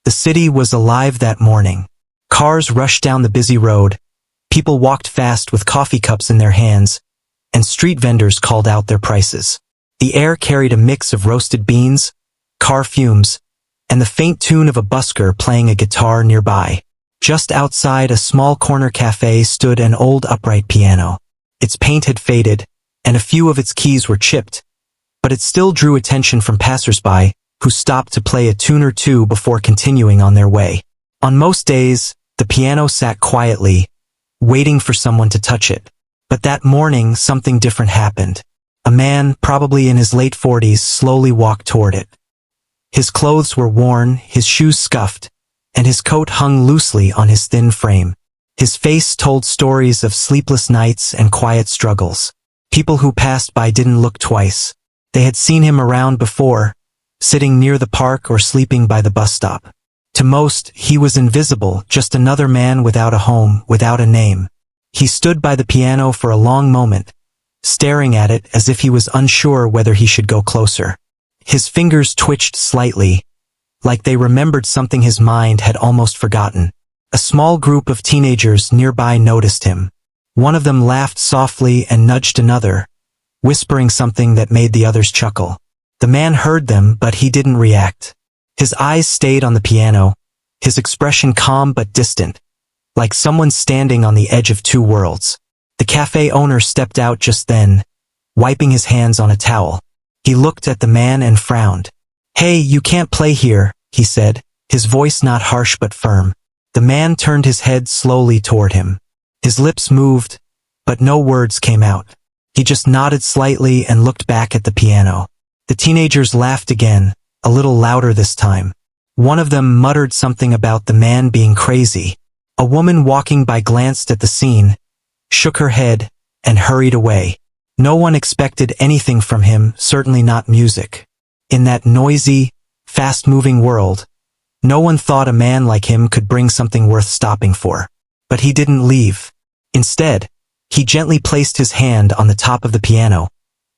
The city was alive that morning. Cars rushed down the busy road, people walked fast with coffee cups in their hands, and street vendors called out their prices. The air carried a mix of roasted beans, car fumes, and the faint tune of a busker playing a guitar nearby. Just outside a small corner cafe stood an old upright piano. Its paint had faded, and a few of its keys were chipped, but it still drew attention from passersby, who stopped to play a tune or two before continuing on their way. On most days, the piano sat quietly, waiting for someone to touch it. But that morning, something different happened. A man, probably in his late 40s, slowly walked toward it. His clothes were worn, his shoes scuffed, and his coat hung loosely on his thin frame. His face told stories of sleepless nights and quiet struggles. People who passed by didn't look twice. They had seen him around before, sitting near the park or sleeping by the bus stop. To most, he was invisible, just another man without a home, without a name. He stood by the piano for a long moment, staring at it as if he was unsure whether he should go closer. His fingers twitched slightly, like they remembered something his mind had almost forgotten. A small group of teenagers nearby noticed him. One of them laughed softly and nudged another, whispering something that made the others chuckle. The man heard them, but he didn't react. His eyes stayed on the piano, his expression calm but distant, like someone standing on the edge of two worlds. The cafe owner stepped out just then, wiping his hands on a towel. He looked at the man and frowned. "Hey, you can't play here," he said, his voice not harsh but firm. The man turned his head slowly toward him. His lips moved, but no words came out. He just nodded slightly and looked back at the piano. The teenagers laughed again, a little louder this time. One of them muttered something about the man being crazy. A woman walking by glanced at the scene, shook her head, and hurried away. No one expected anything from him, certainly not music. In that noisy, fast-moving world, no one thought a man like him could bring something worth stopping for. But he didn't leave. Instead, he gently placed his hand on the top of the piano,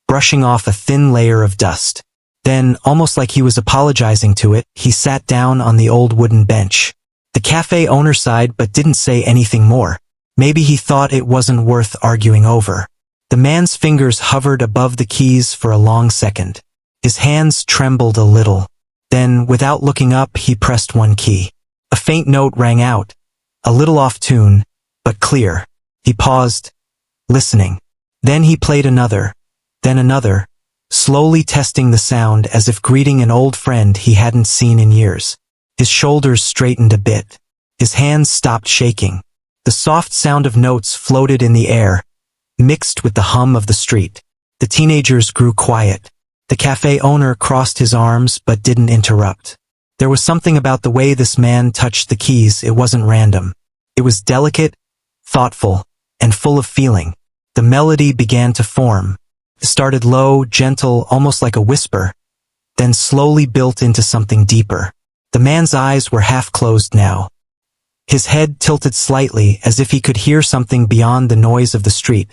brushing off a thin layer of dust. Then, almost like he was apologizing to it, he sat down on the old wooden bench. The cafe owner sighed but didn't say anything more. Maybe he thought it wasn't worth arguing over. The man's fingers hovered above the keys for a long second. His hands trembled a little. Then, without looking up, he pressed one key. A faint note rang out, a little off tune, but clear. He paused, listening. Then he played another, then another, slowly testing the sound as if greeting an old friend he hadn't seen in years. His shoulders straightened a bit. His hands stopped shaking. The soft sound of notes floated in the air, mixed with the hum of the street. The teenagers grew quiet. The cafe owner crossed his arms but didn't interrupt. There was something about the way this man touched the keys. It wasn't random. It was delicate, thoughtful, and full of feeling. The melody began to form. It started low, gentle, almost like a whisper, then slowly built into something deeper. The man's eyes were half closed now. His head tilted slightly as if he could hear something beyond the noise of the street,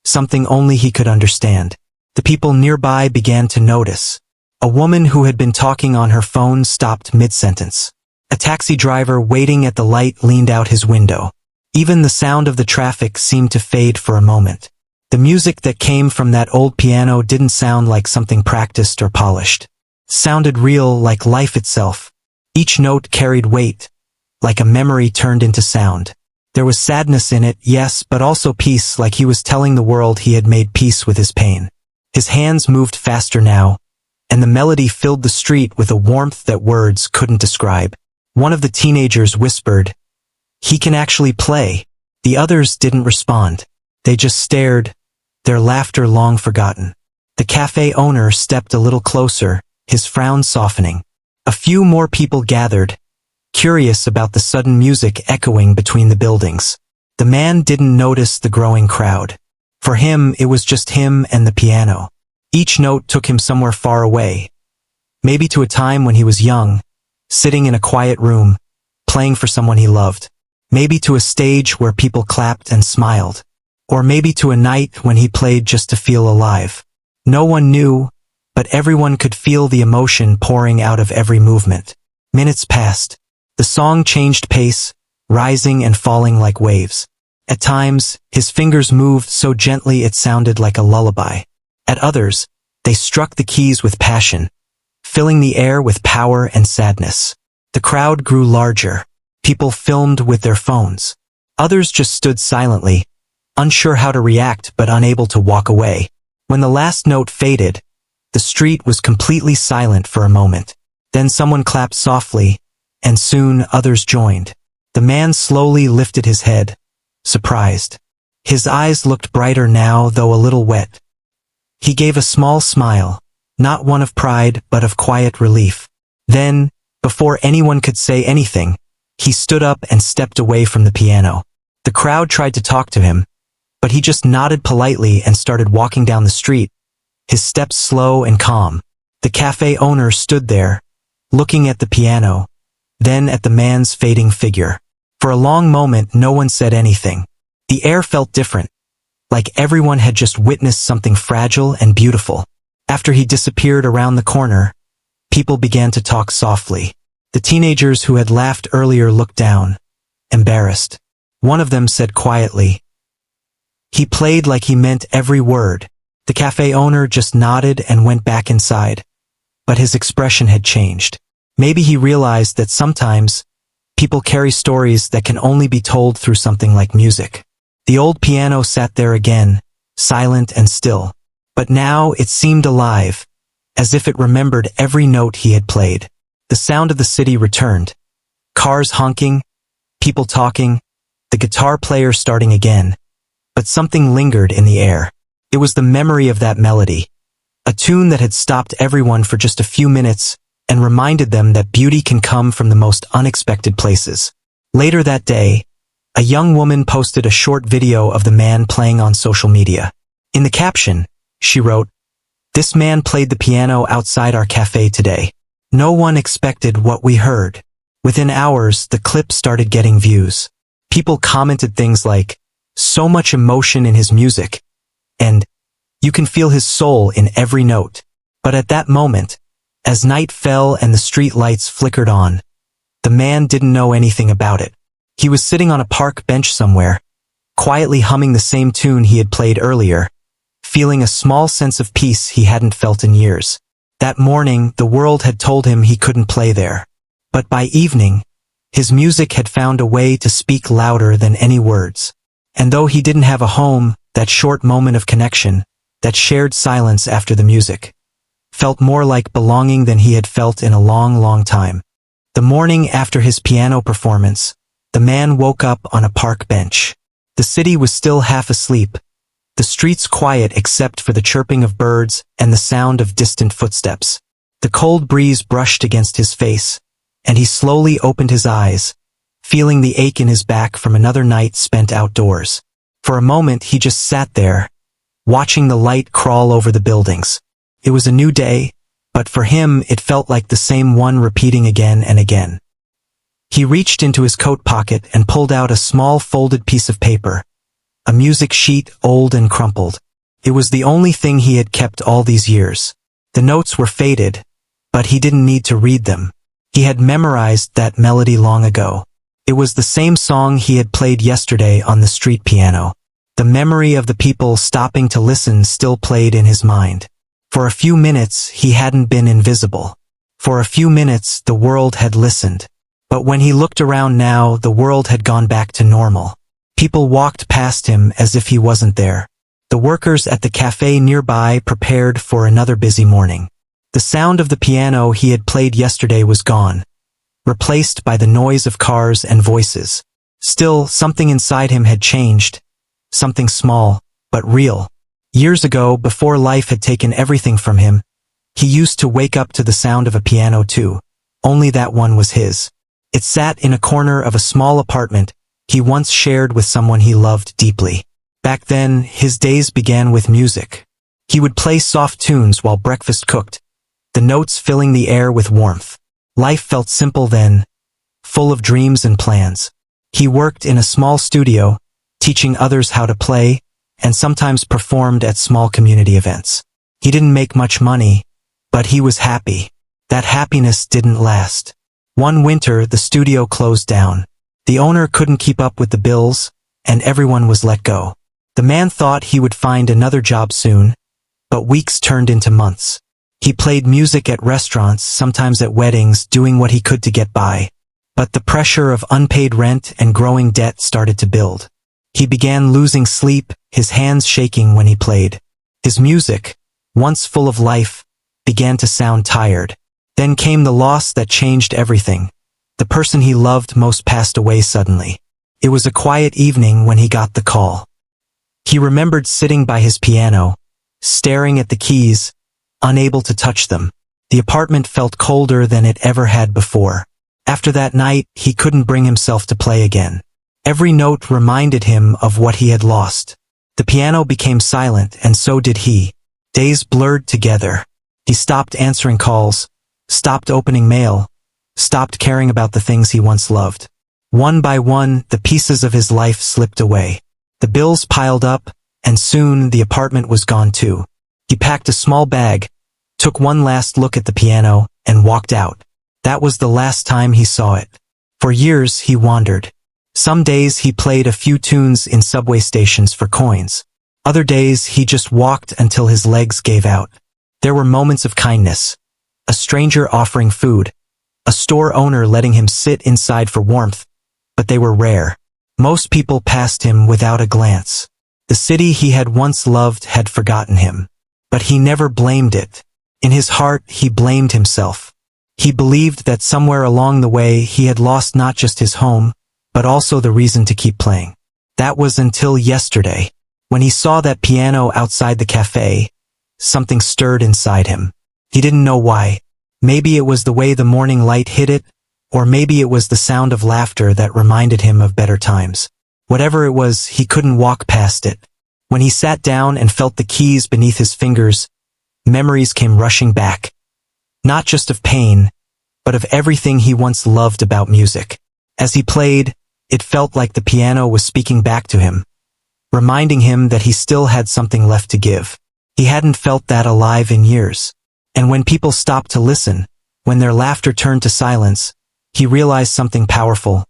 something only he could understand. The people nearby began to notice. A woman who had been talking on her phone stopped mid-sentence. A taxi driver waiting at the light leaned out his window. Even the sound of the traffic seemed to fade for a moment. The music that came from that old piano didn't sound like something practiced or polished. It sounded real, like life itself. Each note carried weight, like a memory turned into sound. There was sadness in it, yes, but also peace, like he was telling the world he had made peace with his pain. His hands moved faster now, and the melody filled the street with a warmth that words couldn't describe. One of the teenagers whispered, "He can actually play." The others didn't respond. They just stared, their laughter long forgotten. The cafe owner stepped a little closer, his frown softening. A few more people gathered, curious about the sudden music echoing between the buildings. The man didn't notice the growing crowd. For him, it was just him and the piano. Each note took him somewhere far away. Maybe to a time when he was young, sitting in a quiet room, playing for someone he loved. Maybe to a stage where people clapped and smiled. Or maybe to a night when he played just to feel alive. No one knew, but everyone could feel the emotion pouring out of every movement. Minutes passed. The song changed pace, rising and falling like waves. At times, his fingers moved so gently it sounded like a lullaby. At others, they struck the keys with passion, filling the air with power and sadness. The crowd grew larger. People filmed with their phones. Others just stood silently, unsure how to react but unable to walk away. When the last note faded, the street was completely silent for a moment. Then someone clapped softly, and soon others joined. The man slowly lifted his head, surprised. His eyes looked brighter now, though a little wet. He gave a small smile, not one of pride but of quiet relief. Then, before anyone could say anything, he stood up and stepped away from the piano. The crowd tried to talk to him, but he just nodded politely and started walking down the street, his steps slow and calm. The cafe owner stood there, looking at the piano, then at the man's fading figure. For a long moment no one said anything. The air felt different, like everyone had just witnessed something fragile and beautiful. After he disappeared around the corner, people began to talk softly. The teenagers who had laughed earlier looked down, embarrassed. One of them said quietly, "He played like he meant every word." The cafe owner just nodded and went back inside. But his expression had changed. Maybe he realized that sometimes people carry stories that can only be told through something like music. The old piano sat there again, silent and still. But now it seemed alive, as if it remembered every note he had played. The sound of the city returned. Cars honking, people talking, the guitar player starting again. But something lingered in the air. It was the memory of that melody, a tune that had stopped everyone for just a few minutes and reminded them that beauty can come from the most unexpected places. Later that day, a young woman posted a short video of the man playing on social media. In the caption, she wrote, "This man played the piano outside our cafe today. No one expected what we heard." Within hours, the clip started getting views. People commented things like, "So much emotion in his music," and "You can feel his soul in every note." But at that moment, as night fell and the street lights flickered on, the man didn't know anything about it. He was sitting on a park bench somewhere, quietly humming the same tune he had played earlier, feeling a small sense of peace he hadn't felt in years. That morning, the world had told him he couldn't play there. But by evening, his music had found a way to speak louder than any words. And though he didn't have a home, that short moment of connection, that shared silence after the music, felt more like belonging than he had felt in a long, long time. The morning after his piano performance, the man woke up on a park bench. The city was still half asleep, the streets quiet except for the chirping of birds and the sound of distant footsteps. The cold breeze brushed against his face, and he slowly opened his eyes, feeling the ache in his back from another night spent outdoors. For a moment he just sat there, watching the light crawl over the buildings. It was a new day, but for him it felt like the same one repeating again and again. He reached into his coat pocket and pulled out a small folded piece of paper, a music sheet old and crumpled. It was the only thing he had kept all these years. The notes were faded, but he didn't need to read them. He had memorized that melody long ago. It was the same song he had played yesterday on the street piano. The memory of the people stopping to listen still played in his mind. For a few minutes he hadn't been invisible. For a few minutes the world had listened. But when he looked around now, the world had gone back to normal. People walked past him as if he wasn't there. The workers at the cafe nearby prepared for another busy morning. The sound of the piano he had played yesterday was gone, replaced by the noise of cars and voices. Still, something inside him had changed. Something small, but real. Years ago, before life had taken everything from him, he used to wake up to the sound of a piano too. Only that one was his. It sat in a corner of a small apartment he once shared with someone he loved deeply. Back then, his days began with music. He would play soft tunes while breakfast cooked, the notes filling the air with warmth. Life felt simple then, full of dreams and plans. He worked in a small studio, teaching others how to play, and sometimes performed at small community events. He didn't make much money, but he was happy. That happiness didn't last. One winter, the studio closed down. The owner couldn't keep up with the bills, and everyone was let go. The man thought he would find another job soon, but weeks turned into months. He played music at restaurants, sometimes at weddings, doing what he could to get by. But the pressure of unpaid rent and growing debt started to build. He began losing sleep, his hands shaking when he played. His music, once full of life, began to sound tired. Then came the loss that changed everything. The person he loved most passed away suddenly. It was a quiet evening when he got the call. He remembered sitting by his piano, staring at the keys, unable to touch them. The apartment felt colder than it ever had before. After that night, he couldn't bring himself to play again. Every note reminded him of what he had lost. The piano became silent, and so did he. Days blurred together. He stopped answering calls, stopped opening mail, stopped caring about the things he once loved. One by one, the pieces of his life slipped away. The bills piled up, and soon the apartment was gone too. He packed a small bag, took one last look at the piano, and walked out. That was the last time he saw it. For years he wandered. Some days he played a few tunes in subway stations for coins. Other days he just walked until his legs gave out. There were moments of kindness. A stranger offering food. A store owner letting him sit inside for warmth. But they were rare. Most people passed him without a glance. The city he had once loved had forgotten him. But he never blamed it. In his heart, he blamed himself. He believed that somewhere along the way he had lost not just his home, but also the reason to keep playing. That was until yesterday. When he saw that piano outside the cafe, something stirred inside him. He didn't know why. Maybe it was the way the morning light hit it, or maybe it was the sound of laughter that reminded him of better times. Whatever it was, he couldn't walk past it. When he sat down and felt the keys beneath his fingers, memories came rushing back. Not just of pain, but of everything he once loved about music. As he played, it felt like the piano was speaking back to him, reminding him that he still had something left to give. He hadn't felt that alive in years. And when people stopped to listen, when their laughter turned to silence, he realized something powerful.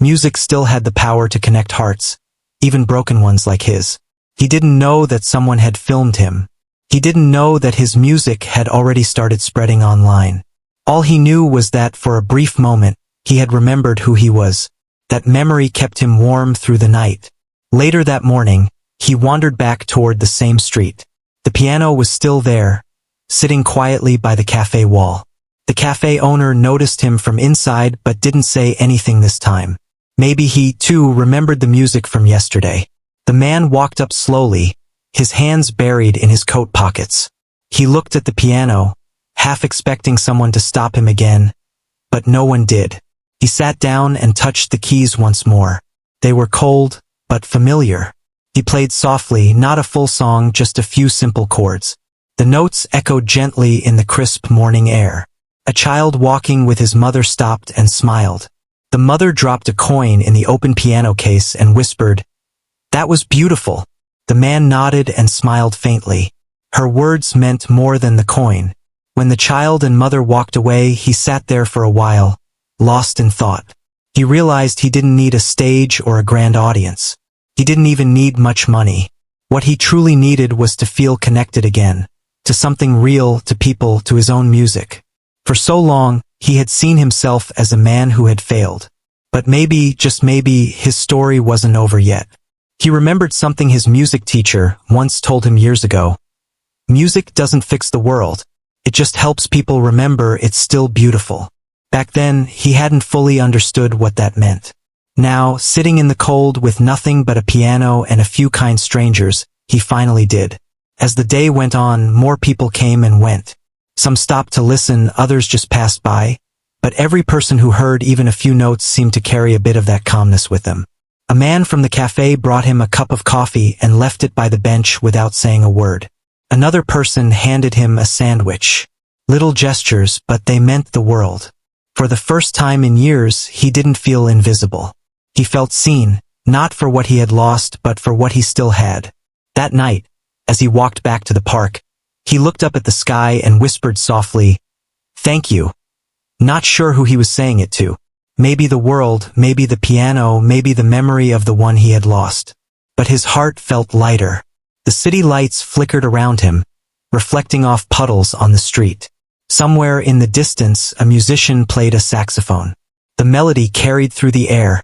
Music still had the power to connect hearts, even broken ones like his. He didn't know that someone had filmed him. He didn't know that his music had already started spreading online. All he knew was that for a brief moment, he had remembered who he was. That memory kept him warm through the night. Later that morning, he wandered back toward the same street. The piano was still there, sitting quietly by the cafe wall. The cafe owner noticed him from inside but didn't say anything this time. Maybe he, too, remembered the music from yesterday. The man walked up slowly, his hands buried in his coat pockets. He looked at the piano, half expecting someone to stop him again, but no one did. He sat down and touched the keys once more. They were cold, but familiar. He played softly, not a full song, just a few simple chords. The notes echoed gently in the crisp morning air. A child walking with his mother stopped and smiled. The mother dropped a coin in the open piano case and whispered, "That was beautiful." The man nodded and smiled faintly. Her words meant more than the coin. When the child and mother walked away, he sat there for a while, lost in thought. He realized he didn't need a stage or a grand audience. He didn't even need much money. What he truly needed was to feel connected again, to something real, to people, to his own music. For so long, he had seen himself as a man who had failed. But maybe, just maybe, his story wasn't over yet. He remembered something his music teacher once told him years ago. Music doesn't fix the world. It just helps people remember it's still beautiful. Back then, he hadn't fully understood what that meant. Now, sitting in the cold with nothing but a piano and a few kind strangers, he finally did. As the day went on, more people came and went. Some stopped to listen, others just passed by. But every person who heard even a few notes seemed to carry a bit of that calmness with them. A man from the cafe brought him a cup of coffee and left it by the bench without saying a word. Another person handed him a sandwich. Little gestures, but they meant the world. For the first time in years, he didn't feel invisible. He felt seen, not for what he had lost, but for what he still had. That night, as he walked back to the park, he looked up at the sky and whispered softly, "Thank you." not sure who he was saying it to. Maybe the world, maybe the piano, maybe the memory of the one he had lost. But his heart felt lighter. The city lights flickered around him, reflecting off puddles on the street. Somewhere in the distance, a musician played a saxophone. The melody carried through the air,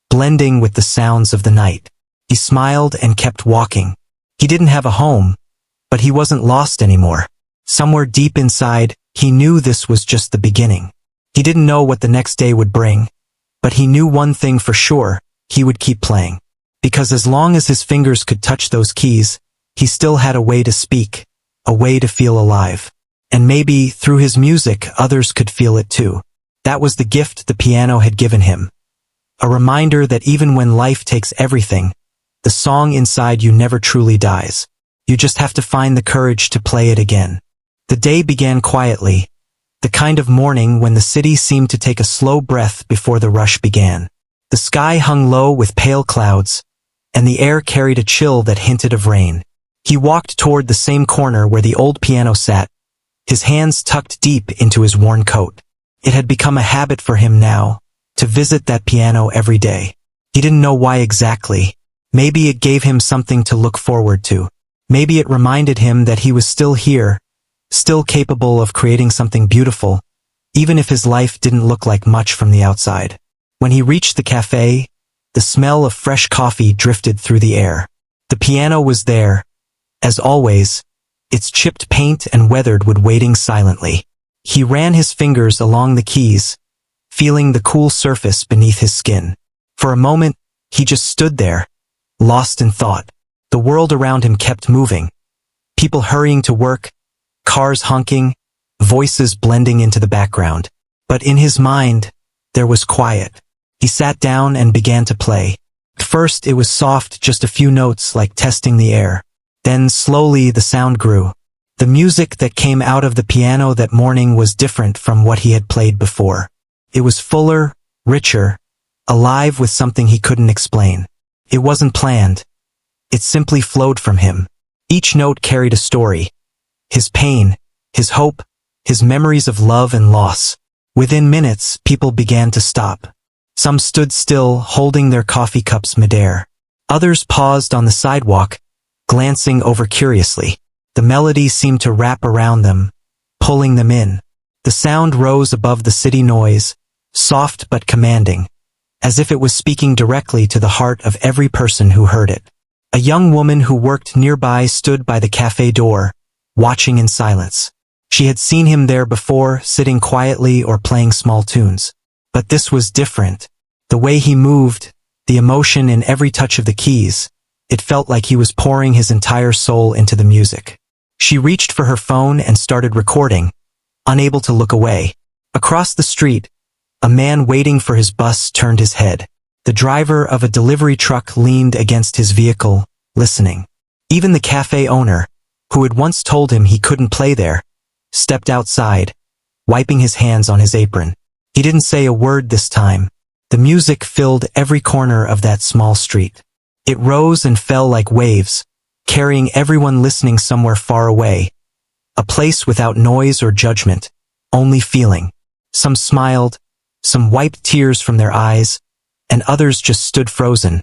blending with the sounds of the night. He smiled and kept walking. He didn't have a home, but he wasn't lost anymore. Somewhere deep inside, he knew this was just the beginning. He didn't know what the next day would bring, but he knew one thing for sure: he would keep playing. Because as long as his fingers could touch those keys, he still had a way to speak, a way to feel alive. And maybe, through his music, others could feel it too. That was the gift the piano had given him. A reminder that even when life takes everything, the song inside you never truly dies. You just have to find the courage to play it again. The day began quietly, the kind of morning when the city seemed to take a slow breath before the rush began. The sky hung low with pale clouds, and the air carried a chill that hinted of rain. He walked toward the same corner where the old piano sat, his hands tucked deep into his worn coat. It had become a habit for him now, to visit that piano every day. He didn't know why exactly. Maybe it gave him something to look forward to. Maybe it reminded him that he was still here, still capable of creating something beautiful, even if his life didn't look like much from the outside. When he reached the cafe, the smell of fresh coffee drifted through the air. The piano was there, as always, its chipped paint and weathered wood waiting silently. He ran his fingers along the keys, feeling the cool surface beneath his skin. For a moment, he just stood there, lost in thought. The world around him kept moving. People hurrying to work, cars honking, voices blending into the background. But in his mind, there was quiet. He sat down and began to play. At first it was soft, just a few notes like testing the air. Then slowly the sound grew. The music that came out of the piano that morning was different from what he had played before. It was fuller, richer, alive with something he couldn't explain. It wasn't planned. It simply flowed from him. Each note carried a story. His pain, his hope, his memories of love and loss. Within minutes, people began to stop. Some stood still, holding their coffee cups midair. Others paused on the sidewalk, glancing over curiously. The melody seemed to wrap around them, pulling them in. The sound rose above the city noise, soft but commanding, as if it was speaking directly to the heart of every person who heard it. A young woman who worked nearby stood by the cafe door, watching in silence. She had seen him there before, sitting quietly or playing small tunes. But this was different. The way he moved, the emotion in every touch of the keys, it felt like he was pouring his entire soul into the music. She reached for her phone and started recording, unable to look away. Across the street, a man waiting for his bus turned his head. The driver of a delivery truck leaned against his vehicle, listening. Even the cafe owner, who had once told him he couldn't play there, stepped outside, wiping his hands on his apron. He didn't say a word this time. The music filled every corner of that small street. It rose and fell like waves, carrying everyone listening somewhere far away. A place without noise or judgment, only feeling. Some smiled, some wiped tears from their eyes, and others just stood frozen,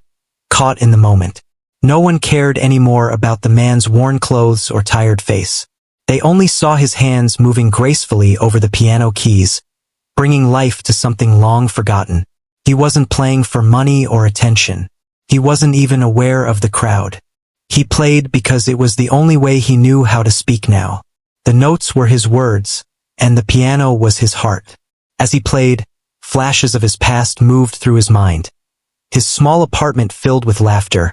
caught in the moment. No one cared anymore about the man's worn clothes or tired face. They only saw his hands moving gracefully over the piano keys, bringing life to something long forgotten. He wasn't playing for money or attention. He wasn't even aware of the crowd. He played because it was the only way he knew how to speak now. The notes were his words, and the piano was his heart. As he played, flashes of his past moved through his mind. His small apartment filled with laughter,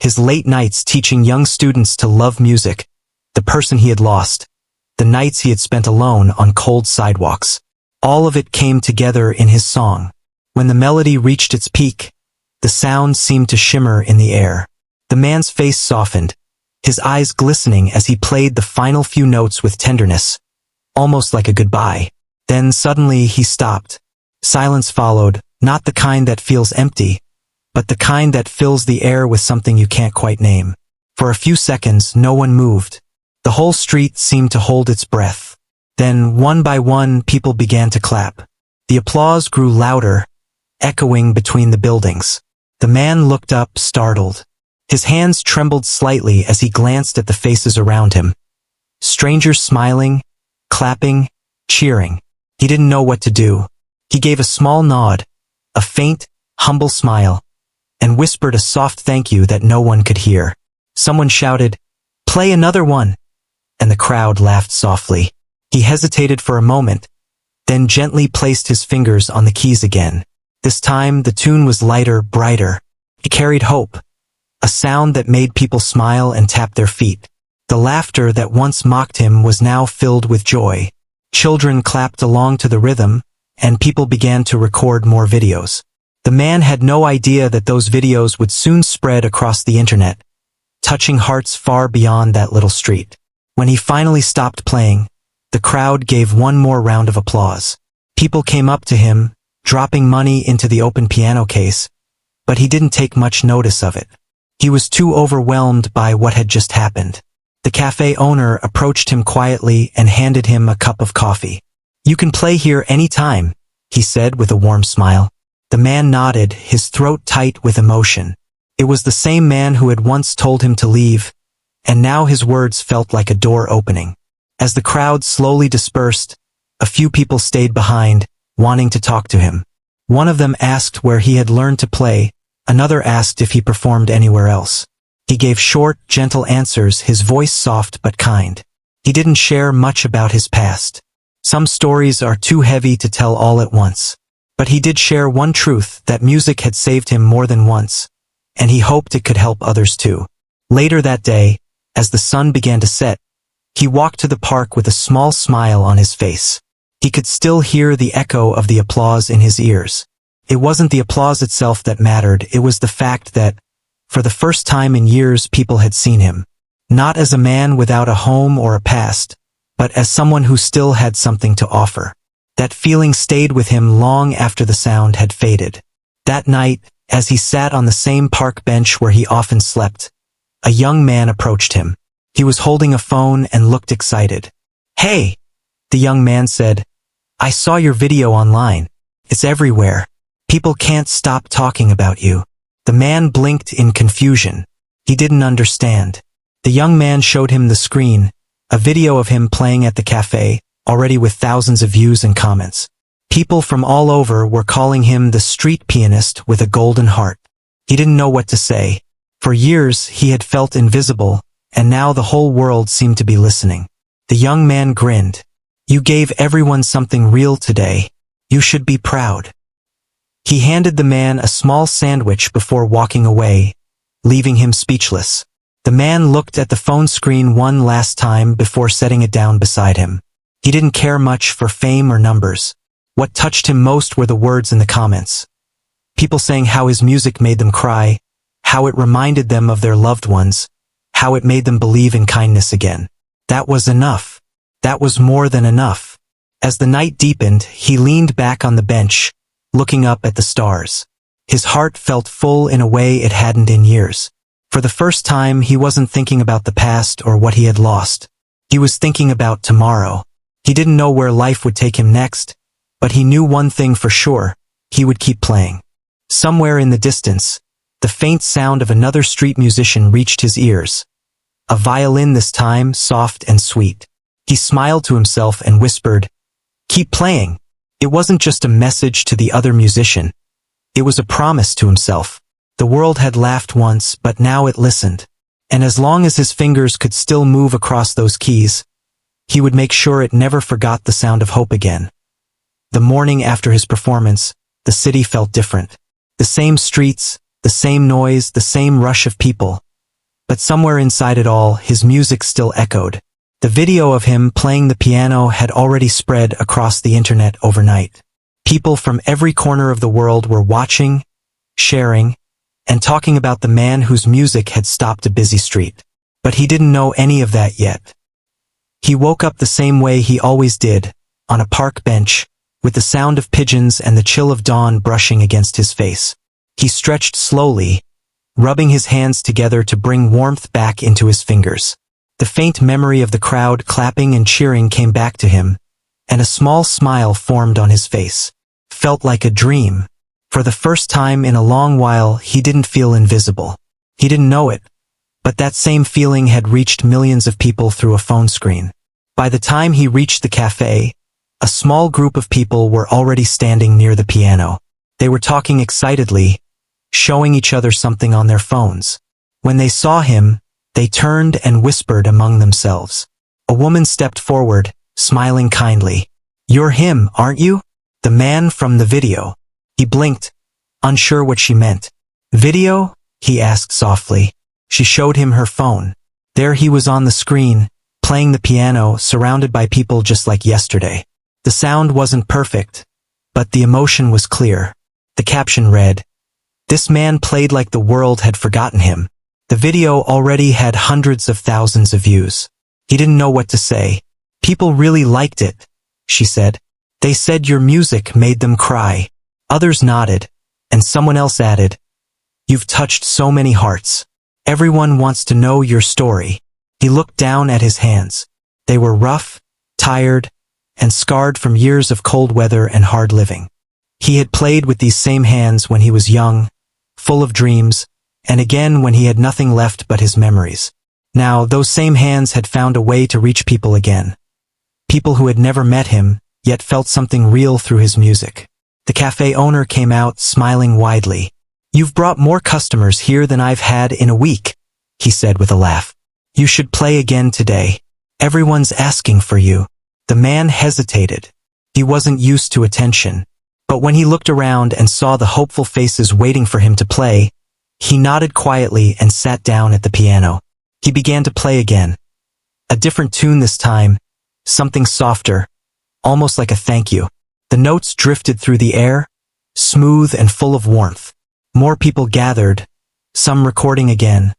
his late nights teaching young students to love music, the person he had lost, the nights he had spent alone on cold sidewalks. All of it came together in his song. When the melody reached its peak, the sound seemed to shimmer in the air. The man's face softened, his eyes glistening as he played the final few notes with tenderness, almost like a goodbye. Then suddenly he stopped. Silence followed, not the kind that feels empty, but the kind that fills the air with something you can't quite name. For a few seconds, no one moved. The whole street seemed to hold its breath. Then, one by one, people began to clap. The applause grew louder, echoing between the buildings. The man looked up, startled. His hands trembled slightly as he glanced at the faces around him. Strangers smiling, clapping, cheering. He didn't know what to do. He gave a small nod, a faint, humble smile, and whispered a soft thank you that no one could hear. Someone shouted, "Play another one!" And the crowd laughed softly. He hesitated for a moment, then gently placed his fingers on the keys again. This time, the tune was lighter, brighter. It carried hope, a sound that made people smile and tap their feet. The laughter that once mocked him was now filled with joy. Children clapped along to the rhythm, and people began to record more videos. The man had no idea that those videos would soon spread across the internet, touching hearts far beyond that little street. When he finally stopped playing, the crowd gave one more round of applause. People came up to him, dropping money into the open piano case, but he didn't take much notice of it. He was too overwhelmed by what had just happened. The cafe owner approached him quietly and handed him a cup of coffee. "You can play here any time," he said with a warm smile. The man nodded, his throat tight with emotion. It was the same man who had once told him to leave, and now his words felt like a door opening. As the crowd slowly dispersed, a few people stayed behind, wanting to talk to him. One of them asked where he had learned to play, another asked if he performed anywhere else. He gave short, gentle answers, his voice soft but kind. He didn't share much about his past. Some stories are too heavy to tell all at once. But he did share one truth, that music had saved him more than once, and he hoped it could help others too. Later that day, as the sun began to set, he walked to the park with a small smile on his face. He could still hear the echo of the applause in his ears. It wasn't the applause itself that mattered, it was the fact that, for the first time in years, people had seen him. Not as a man without a home or a past, but as someone who still had something to offer. That feeling stayed with him long after the sound had faded. That night, as he sat on the same park bench where he often slept, a young man approached him. He was holding a phone and looked excited. "Hey," the young man said, "I saw your video online. It's everywhere. People can't stop talking about you." The man blinked in confusion. He didn't understand. The young man showed him the screen, a video of him playing at the cafe, already with thousands of views and comments. People from all over were calling him the street pianist with a golden heart. He didn't know what to say. For years, he had felt invisible, and now the whole world seemed to be listening. The young man grinned. "You gave everyone something real today. You should be proud." He handed the man a small sandwich before walking away, leaving him speechless. The man looked at the phone screen one last time before setting it down beside him. He didn't care much for fame or numbers. What touched him most were the words in the comments. People saying how his music made them cry, how it reminded them of their loved ones, how it made them believe in kindness again. That was enough. That was more than enough. As the night deepened, he leaned back on the bench, looking up at the stars. His heart felt full in a way it hadn't in years. For the first time, he wasn't thinking about the past or what he had lost. He was thinking about tomorrow. He didn't know where life would take him next, but he knew one thing for sure: he would keep playing. Somewhere in the distance, the faint sound of another street musician reached his ears. A violin this time, soft and sweet. He smiled to himself and whispered, "Keep playing." It wasn't just a message to the other musician. It was a promise to himself. The world had laughed once, but now it listened. And as long as his fingers could still move across those keys, he would make sure it never forgot the sound of hope again. The morning after his performance, the city felt different. The same streets, the same noise, the same rush of people. But somewhere inside it all, his music still echoed. The video of him playing the piano had already spread across the internet overnight. People from every corner of the world were watching, sharing, and talking about the man whose music had stopped a busy street. But he didn't know any of that yet. He woke up the same way he always did, on a park bench, with the sound of pigeons and the chill of dawn brushing against his face. He stretched slowly, rubbing his hands together to bring warmth back into his fingers. The faint memory of the crowd clapping and cheering came back to him, and a small smile formed on his face. felt like a dream. For the first time in a long while, he didn't feel invisible. He didn't know it, but that same feeling had reached millions of people through a phone screen. By the time he reached the cafe, a small group of people were already standing near the piano. They were talking excitedly, showing each other something on their phones. When they saw him, they turned and whispered among themselves. A woman stepped forward, smiling kindly. "You're him, aren't you? The man from the video." He blinked, unsure what she meant. "Video?" he asked softly. She showed him her phone. There he was on the screen, playing the piano, surrounded by people just like yesterday. The sound wasn't perfect, but the emotion was clear. The caption read, "This man played like the world had forgotten him." The video already had hundreds of thousands of views. He didn't know what to say. "People really liked it," she said. "They said your music made them cry." Others nodded, and someone else added, "You've touched so many hearts. Everyone wants to know your story." He looked down at his hands. They were rough, tired, and scarred from years of cold weather and hard living. He had played with these same hands when he was young, full of dreams, and again when he had nothing left but his memories. Now, those same hands had found a way to reach people again. People who had never met him, yet felt something real through his music. The cafe owner came out, smiling widely. "You've brought more customers here than I've had in a week," he said with a laugh. "You should play again today. Everyone's asking for you." The man hesitated. He wasn't used to attention. But when he looked around and saw the hopeful faces waiting for him to play, he nodded quietly and sat down at the piano. He began to play again. A different tune this time, something softer, almost like a thank you. The notes drifted through the air, smooth and full of warmth. More people gathered, some recording again,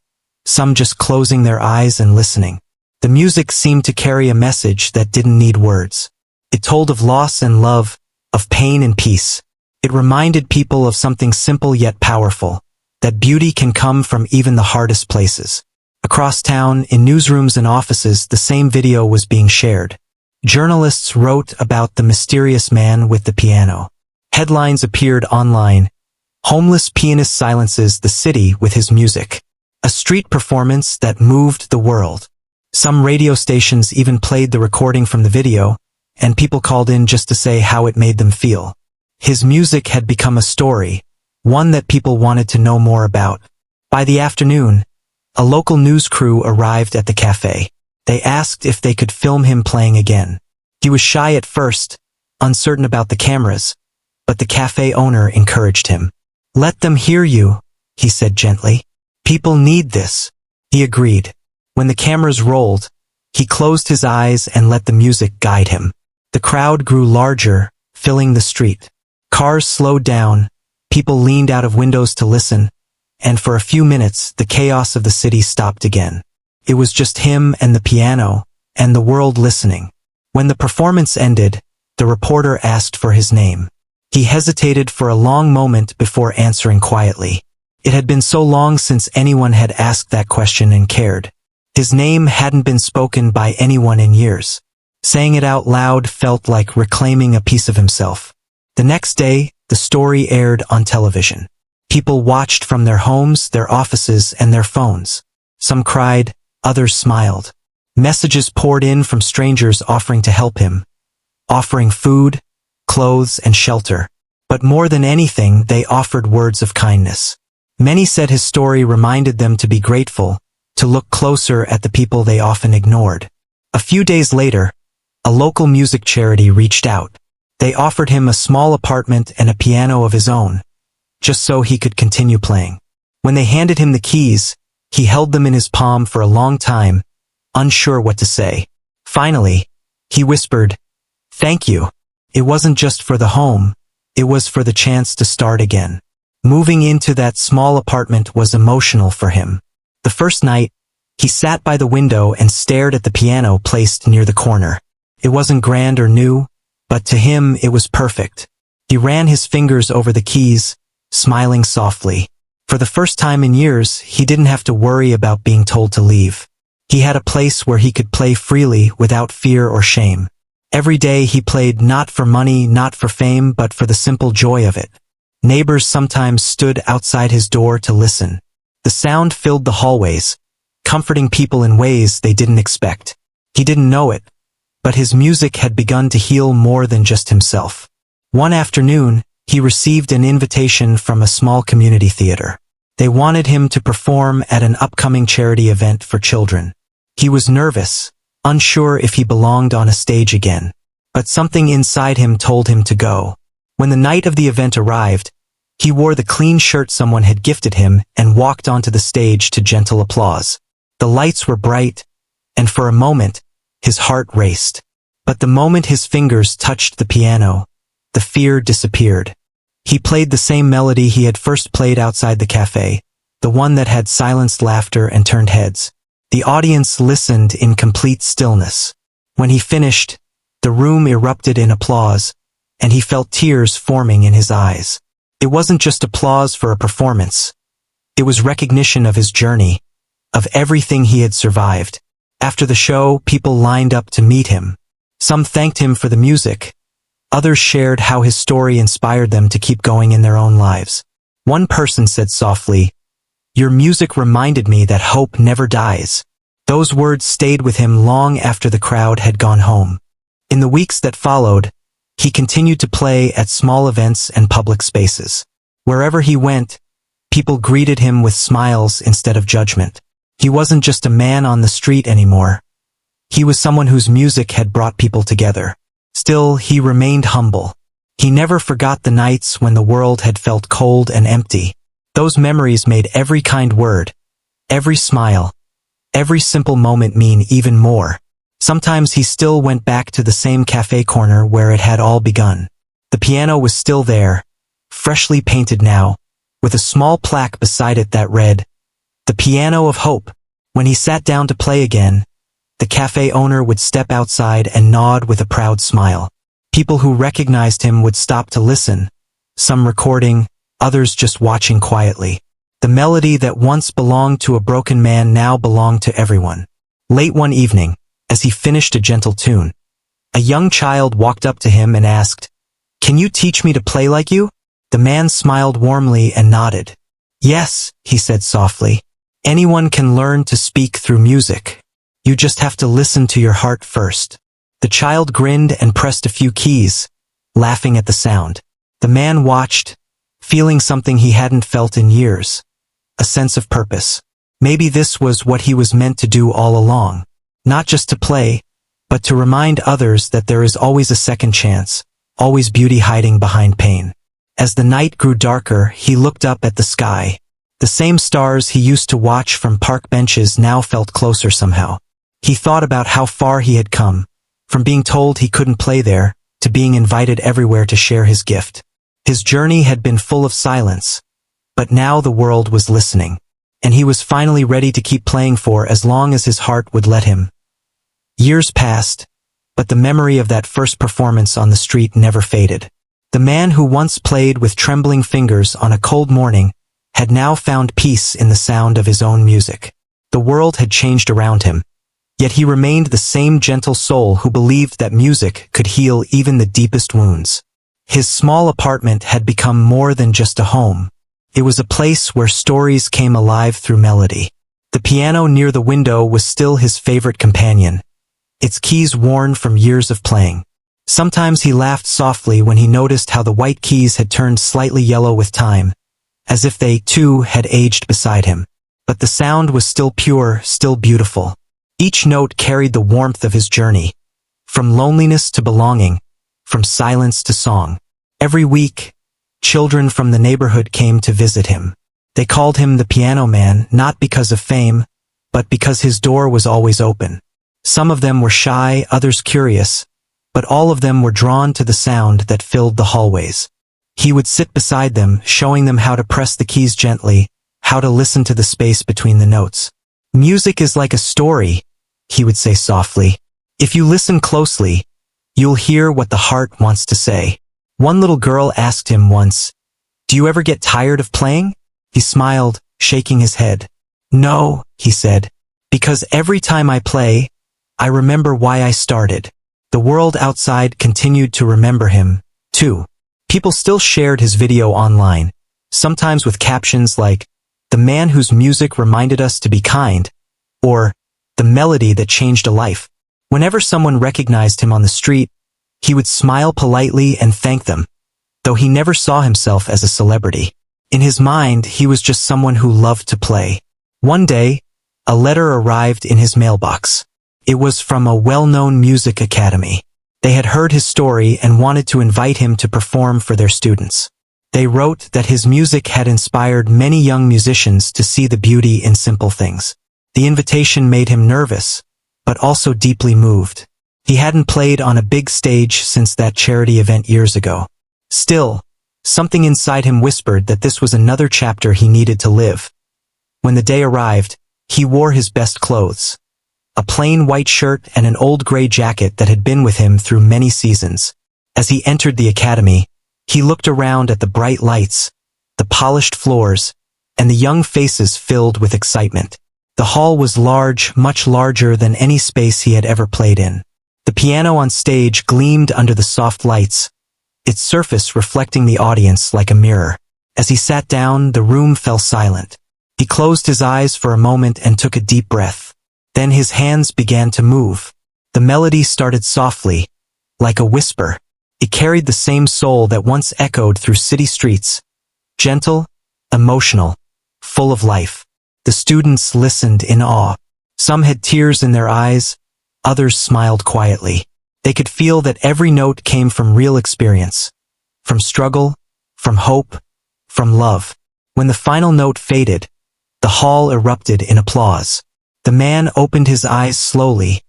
some just closing their eyes and listening. The music seemed to carry a message that didn't need words. It told of loss and love, of pain and peace. It reminded people of something simple yet powerful, that beauty can come from even the hardest places. Across town, in newsrooms and offices, the same video was being shared. Journalists wrote about the mysterious man with the piano. Headlines appeared online. "Homeless pianist silences the city with his music." A street performance that moved the world. Some radio stations even played the recording from the video, and people called in just to say how it made them feel. His music had become a story, one that people wanted to know more about. By the afternoon, a local news crew arrived at the cafe. They asked if they could film him playing again. He was shy at first, uncertain about the cameras, but the cafe owner encouraged him. "Let them hear you," he said gently. "People need this." He agreed. When the cameras rolled, he closed his eyes and let the music guide him. The crowd grew larger, filling the street. Cars slowed down, people leaned out of windows to listen, and for a few minutes the chaos of the city stopped again. It was just him and the piano, and the world listening. When the performance ended, the reporter asked for his name. He hesitated for a long moment before answering quietly. It had been so long since anyone had asked that question and cared. His name hadn't been spoken by anyone in years. Saying it out loud felt like reclaiming a piece of himself. The next day, the story aired on television. People watched from their homes, their offices, and their phones. Some cried, others smiled. Messages poured in from strangers offering to help him, offering food, clothes, and shelter. But more than anything, they offered words of kindness. Many said his story reminded them to be grateful, to look closer at the people they often ignored. A few days later, a local music charity reached out. They offered him a small apartment and a piano of his own, just so he could continue playing. When they handed him the keys, he held them in his palm for a long time, unsure what to say. Finally, he whispered, "Thank you. It wasn't just for the home, it was for the chance to start again." Moving into that small apartment was emotional for him. The first night, he sat by the window and stared at the piano placed near the corner. It wasn't grand or new, but to him it was perfect. He ran his fingers over the keys, smiling softly. For the first time in years, he didn't have to worry about being told to leave. He had a place where he could play freely without fear or shame. Every day he played not for money, not for fame, but for the simple joy of it. Neighbors sometimes stood outside his door to listen. The sound filled the hallways, comforting people in ways they didn't expect. He didn't know it, but his music had begun to heal more than just himself. One afternoon, he received an invitation from a small community theater. They wanted him to perform at an upcoming charity event for children. He was nervous, unsure if he belonged on a stage again. But something inside him told him to go. When the night of the event arrived, he wore the clean shirt someone had gifted him and walked onto the stage to gentle applause. The lights were bright, and for a moment, his heart raced. But the moment his fingers touched the piano, the fear disappeared. He played the same melody he had first played outside the cafe, the one that had silenced laughter and turned heads. The audience listened in complete stillness. When he finished, the room erupted in applause, and he felt tears forming in his eyes. It wasn't just applause for a performance. It was recognition of his journey, of everything he had survived. After the show, people lined up to meet him. Some thanked him for the music. Others shared how his story inspired them to keep going in their own lives. One person said softly, "Your music reminded me that hope never dies." Those words stayed with him long after the crowd had gone home. In the weeks that followed, he continued to play at small events and public spaces. Wherever he went, people greeted him with smiles instead of judgment. He wasn't just a man on the street anymore. He was someone whose music had brought people together. Still, he remained humble. He never forgot the nights when the world had felt cold and empty. Those memories made every kind word, every smile, every simple moment mean even more. Sometimes he still went back to the same cafe corner where it had all begun. The piano was still there, freshly painted now, with a small plaque beside it that read, "The Piano of Hope." When he sat down to play again, the cafe owner would step outside and nod with a proud smile. People who recognized him would stop to listen, some recording, others just watching quietly. The melody that once belonged to a broken man now belonged to everyone. Late one evening, as he finished a gentle tune, a young child walked up to him and asked, "Can you teach me to play like you?" The man smiled warmly and nodded. "Yes," he said softly. "Anyone can learn to speak through music. You just have to listen to your heart first." The child grinned and pressed a few keys, laughing at the sound. The man watched, feeling something he hadn't felt in years, a sense of purpose. Maybe this was what he was meant to do all along. Not just to play, but to remind others that there is always a second chance, always beauty hiding behind pain. As the night grew darker, he looked up at the sky. The same stars he used to watch from park benches now felt closer somehow. He thought about how far he had come, from being told he couldn't play there, to being invited everywhere to share his gift. His journey had been full of silence, but now the world was listening, and he was finally ready to keep playing for as long as his heart would let him. Years passed, but the memory of that first performance on the street never faded. The man who once played with trembling fingers on a cold morning had now found peace in the sound of his own music. The world had changed around him, yet he remained the same gentle soul who believed that music could heal even the deepest wounds. His small apartment had become more than just a home. It was a place where stories came alive through melody. The piano near the window was still his favorite companion, its keys worn from years of playing. Sometimes he laughed softly when he noticed how the white keys had turned slightly yellow with time, as if they, too, had aged beside him. But the sound was still pure, still beautiful. Each note carried the warmth of his journey, from loneliness to belonging, from silence to song. Every week, children from the neighborhood came to visit him. They called him the Piano Man, not because of fame, but because his door was always open. Some of them were shy, others curious, but all of them were drawn to the sound that filled the hallways. He would sit beside them, showing them how to press the keys gently, how to listen to the space between the notes. "Music is like a story," he would say softly. "If you listen closely, you'll hear what the heart wants to say." One little girl asked him once, "Do you ever get tired of playing?" He smiled, shaking his head. "No," he said, "because every time I play, I remember why I started." The world outside continued to remember him, too. People still shared his video online, sometimes with captions like, "The man whose music reminded us to be kind," or "The melody that changed a life." Whenever someone recognized him on the street, he would smile politely and thank them, though he never saw himself as a celebrity. In his mind, he was just someone who loved to play. One day, a letter arrived in his mailbox. It was from a well-known music academy. They had heard his story and wanted to invite him to perform for their students. They wrote that his music had inspired many young musicians to see the beauty in simple things. The invitation made him nervous, but also deeply moved. He hadn't played on a big stage since that charity event years ago. Still, something inside him whispered that this was another chapter he needed to live. When the day arrived, he wore his best clothes. A plain white shirt and an old gray jacket that had been with him through many seasons. As he entered the academy, he looked around at the bright lights, the polished floors, and the young faces filled with excitement. The hall was large, much larger than any space he had ever played in. The piano on stage gleamed under the soft lights, its surface reflecting the audience like a mirror. As he sat down, the room fell silent. He closed his eyes for a moment and took a deep breath. Then his hands began to move. The melody started softly, like a whisper. It carried the same soul that once echoed through city streets. Gentle, emotional, full of life. The students listened in awe. Some had tears in their eyes, others smiled quietly. They could feel that every note came from real experience, from struggle, from hope, from love. When the final note faded, the hall erupted in applause. The man opened his eyes slowly,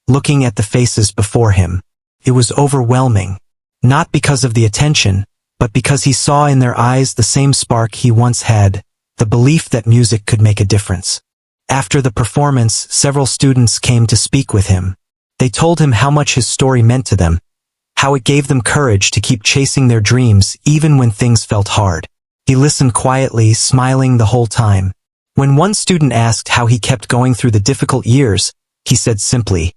looking at the faces before him. It was overwhelming, not because of the attention, but because he saw in their eyes the same spark he once had, the belief that music could make a difference. After the performance, several students came to speak with him. They told him how much his story meant to them, how it gave them courage to keep chasing their dreams even when things felt hard. He listened quietly, smiling the whole time. When one student asked how he kept going through the difficult years, he said simply,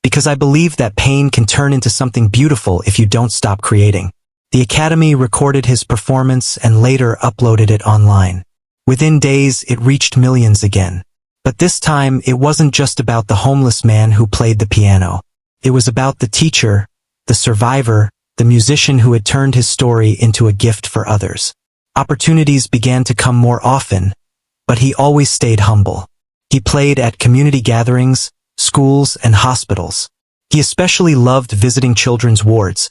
"Because I believe that pain can turn into something beautiful if you don't stop creating." The academy recorded his performance and later uploaded it online. Within days, it reached millions again. But this time, it wasn't just about the homeless man who played the piano. It was about the teacher, the survivor, the musician who had turned his story into a gift for others. Opportunities began to come more often, but he always stayed humble. He played at community gatherings, schools, and hospitals. He especially loved visiting children's wards,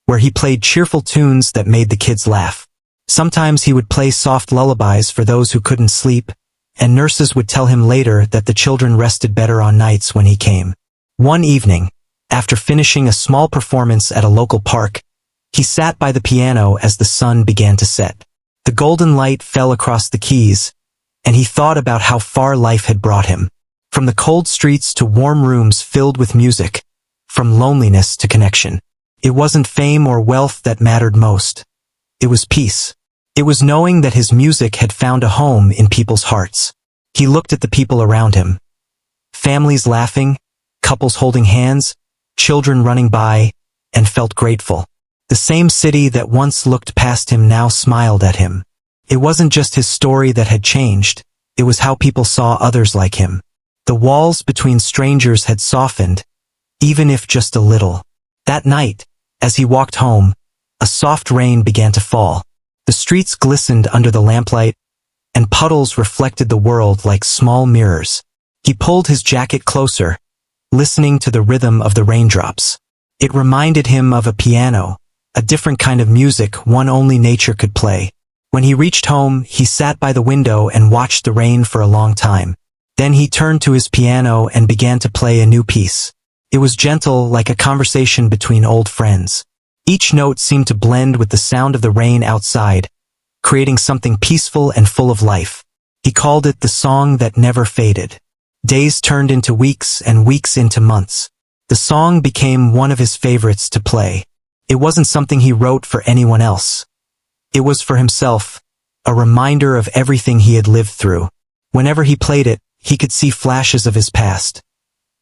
where he played cheerful tunes that made the kids laugh. Sometimes he would play soft lullabies for those who couldn't sleep, and nurses would tell him later that the children rested better on nights when he came. One evening, after finishing a small performance at a local park, he sat by the piano as the sun began to set. The golden light fell across the keys, and he thought about how far life had brought him. From the cold streets to warm rooms filled with music, from loneliness to connection. It wasn't fame or wealth that mattered most. It was peace. It was knowing that his music had found a home in people's hearts. He looked at the people around him. Families laughing, couples holding hands, children running by, and felt grateful. The same city that once looked past him now smiled at him. It wasn't just his story that had changed, it was how people saw others like him. The walls between strangers had softened, even if just a little. That night, as he walked home, a soft rain began to fall. The streets glistened under the lamplight, and puddles reflected the world like small mirrors. He pulled his jacket closer, listening to the rhythm of the raindrops. It reminded him of a piano, a different kind of music one only nature could play. When he reached home, he sat by the window and watched the rain for a long time. Then he turned to his piano and began to play a new piece. It was gentle, like a conversation between old friends. Each note seemed to blend with the sound of the rain outside, creating something peaceful and full of life. He called it the song that never faded. Days turned into weeks and weeks into months. The song became one of his favorites to play. It wasn't something he wrote for anyone else. It was for himself, a reminder of everything he had lived through. Whenever he played it, he could see flashes of his past.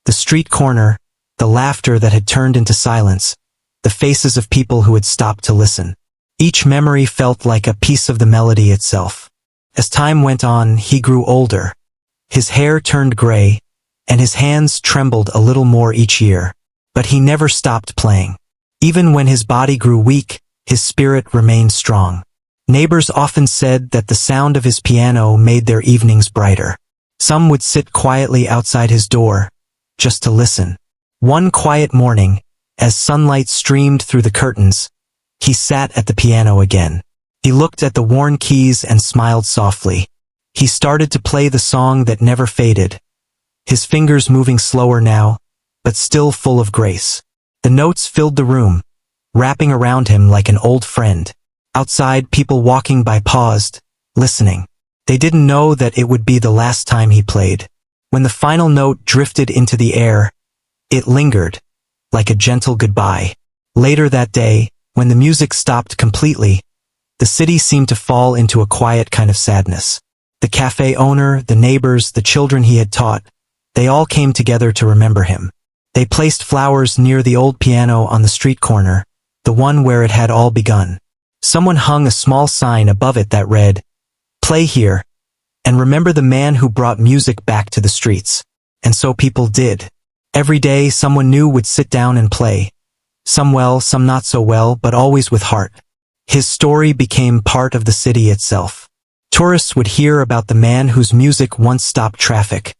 The street corner, the laughter that had turned into silence, the faces of people who had stopped to listen. Each memory felt like a piece of the melody itself. As time went on, he grew older. His hair turned gray, and his hands trembled a little more each year. But he never stopped playing. Even when his body grew weak, his spirit remained strong. Neighbors often said that the sound of his piano made their evenings brighter. Some would sit quietly outside his door, just to listen. One quiet morning, as sunlight streamed through the curtains, he sat at the piano again. He looked at the worn keys and smiled softly. He started to play the song that never faded, his fingers moving slower now, but still full of grace. The notes filled the room, wrapping around him like an old friend. Outside, people walking by paused, listening. They didn't know that it would be the last time he played. When the final note drifted into the air, it lingered, like a gentle goodbye. Later that day, when the music stopped completely, the city seemed to fall into a quiet kind of sadness. The cafe owner, the neighbors, the children he had taught, they all came together to remember him. They placed flowers near the old piano on the street corner, the one where it had all begun. Someone hung a small sign above it that read, "Play here, and remember the man who brought music back to the streets." And so people did. Every day, someone new would sit down and play. Some well, some not so well, but always with heart. His story became part of the city itself. Tourists would hear about the man whose music once stopped traffic,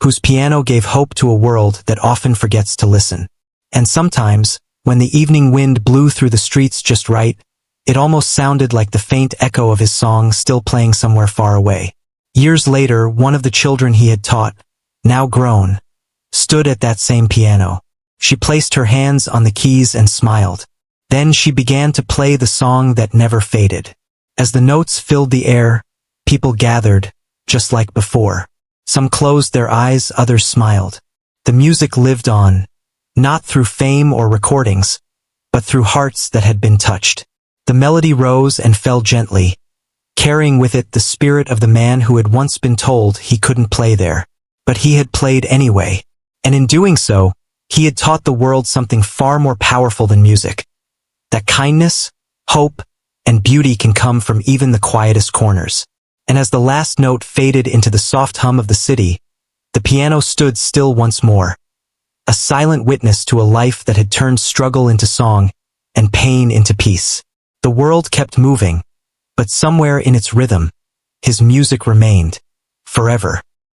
whose piano gave hope to a world that often forgets to listen. And sometimes, when the evening wind blew through the streets just right, it almost sounded like the faint echo of his song still playing somewhere far away. Years later, one of the children he had taught, now grown, stood at that same piano. She placed her hands on the keys and smiled. Then she began to play the song that never faded. As the notes filled the air, people gathered, just like before. Some closed their eyes, others smiled. The music lived on, not through fame or recordings, but through hearts that had been touched. The melody rose and fell gently, carrying with it the spirit of the man who had once been told he couldn't play there. But he had played anyway. And in doing so, he had taught the world something far more powerful than music. That kindness, hope, and beauty can come from even the quietest corners. And as the last note faded into the soft hum of the city, the piano stood still once more, a silent witness to a life that had turned struggle into song and pain into peace. The world kept moving, but somewhere in its rhythm, his music remained, forever.